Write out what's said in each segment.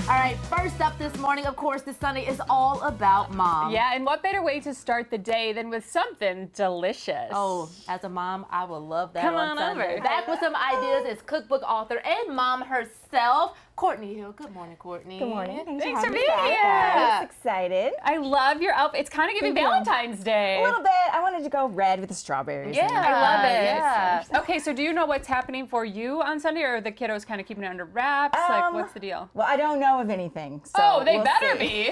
All right, first up this morning, of course, this Sunday is all about mom. Yeah, and what better way to start the day than with something delicious? Oh, as a mom, I would love that. Come on on Sunday. over. Back with some ideas is cookbook author and mom herself, Courtney Hill. Good morning, Courtney. Good morning. Thanks for being back, here. guys. Excited. I love your outfit. It's kind of giving Thank you. Valentine's Day. A little bit. I wanted to go red with the strawberries. Yeah. I love it. Yeah. Okay, so do you know what's happening for you on Sunday, or are the kiddos kind of keeping it under wraps? Like, what's the deal? Well, I don't know of anything. So Oh, they we'll better see. be.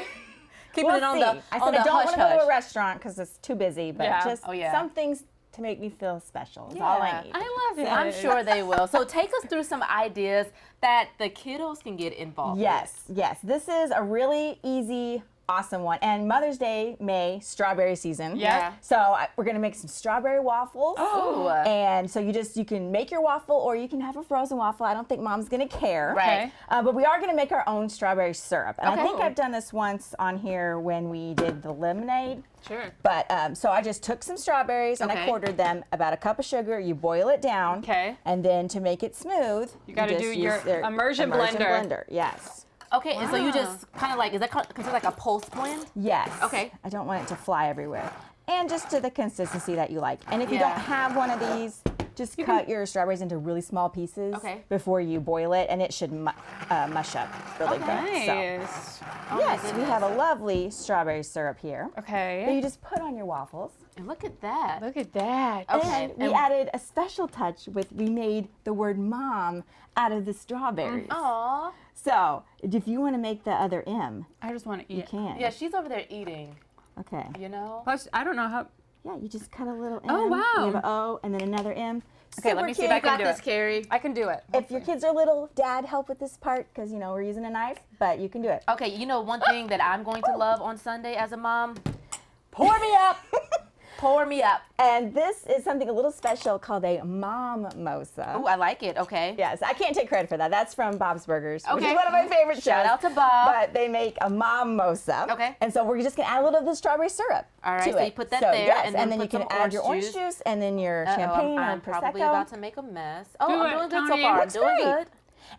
Keeping We'll it on see. the I on said the I don't want to go to hush-hush. a restaurant because it's too busy, but Yeah. just Oh, yeah. some things to make me feel special is all I need. I love it. I'm sure they will. So take us through some ideas that the kiddos can get involved Yes, yes. This is a really easy, awesome one. And Mother's Day, May, strawberry season. Yeah. So we're gonna make some strawberry waffles. Ooh. And so you can make your waffle or you can have a frozen waffle. I don't think Mom's gonna care. Right. But we are gonna make our own strawberry syrup. And Okay. I think I've done this once on here when we did the lemonade. Sure. But so I just took some strawberries and I Okay. quartered them, about a cup of sugar. You boil it down. Okay. And then to make it smooth, You gotta just do use your their immersion blender. Yes. Okay, and so you Wow. just kind of like, is that considered like a pulse blend? Yes. Okay. I don't want it to fly everywhere. And just to the consistency that you like. And if you Yeah. don't have one of these, just cut your strawberries into really small pieces Okay. before you boil it, and it should mush up really good. So, Nice. Oh my yes, we goodness. have a lovely strawberry syrup here that Okay. you just put on your waffles. And look at that. Look at that. Okay. And we added a special touch we made the word mom out of the strawberries. Aw. So if you want to make the other M, I just want to eat you it. can. Yeah, she's over there eating, Okay. you know? Plus, I don't know how. Yeah, you just cut a little M. Oh, wow. You have an O and then another M. Okay, let Super me see cute. if I can Got do this, it. Carrie. I can do it. If your kids are little, Dad, help with this part because, you know, we're using a knife, but you can do it. Okay, you know one thing that I'm going to love on Sunday as a mom? Pour me up. Pour me up. And this is something a little special called a mom-mosa. Ooh, I like it. Okay. Yes, I can't take credit for that. That's from Bob's Burgers, which Okay. is one of my favorite shows. Shout out to Bob. But they make a mom-mosa. Okay. And so we're just going to add a little of the strawberry syrup All right, to so it. you put that there, Yes, and and then then you put can some add your orange orange juice and then your Uh-oh, champagne I'm or probably Prosecco. about to make a mess. Oh, Do I'm it, doing good so Tony. far. I'm Looks doing great. good.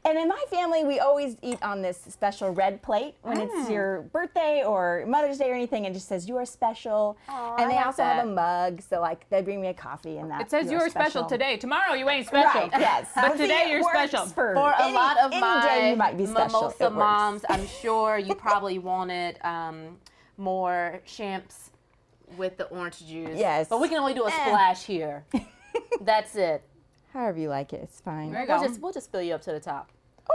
And in my family, we always eat on this special red plate when it's your birthday or Mother's Day or anything, and it just says you are special. Aw, and they I like also have that. a mug, so like they bring me a coffee and that. It says you you are are special today. Tomorrow you ain't special. Right, yes. But see, today it you're works special. For For a any- lot of any my day you might be special. mimosa It works. moms, I'm sure you probably wanted more champs with the orange juice. Yes. But we can only do a splash here. That's it. However you like it, it's fine. There you go. We'll just fill you up to the top.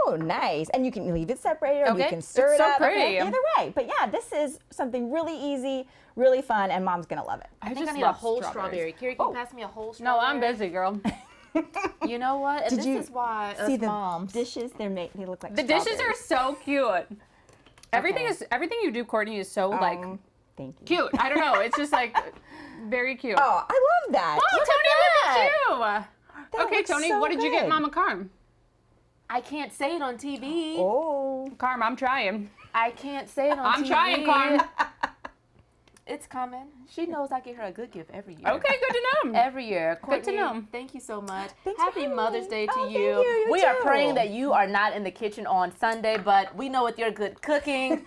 Oh, nice. And you can leave it separated or Okay. you can stir It's it so up. pretty. Either way. But yeah, this is something really easy, really fun, and Mom's going to love it. I think just I need a love whole strawberries. strawberry. Carrie, can you pass me a whole No, strawberry? I'm busy, girl. You know what? And Did this you is why us See the moms. dishes? They look like The dishes are so cute. Everything Okay. everything you do, Courtney, is so like Thank you. cute. I don't know. It's just like very cute. Oh, I love that. Oh, Look Tony, at look that. at you. Okay, looks Tony, so what did you get good. Mama Carm? I can't say it on TV. Oh. Carm, I'm trying. I can't say it on I'm TV. trying, Carm. It's coming. She knows I get her a good gift every year. Okay, good to know. Every year. Good to Courtney, know. Thank you so much. Thanks for Happy having Mother's me. Day to Oh, you. thank you. You We are too. praying that you are not in the kitchen on Sunday, but we know with your good cooking,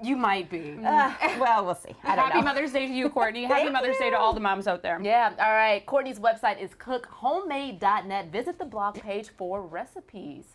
you might be. Well, we'll see. I don't Happy know. Mother's Day to you, Courtney. Happy Thank Mother's Day to you. all the moms out there. Yeah, all right. Courtney's website is cookhomemade.net. Visit the blog page for recipes.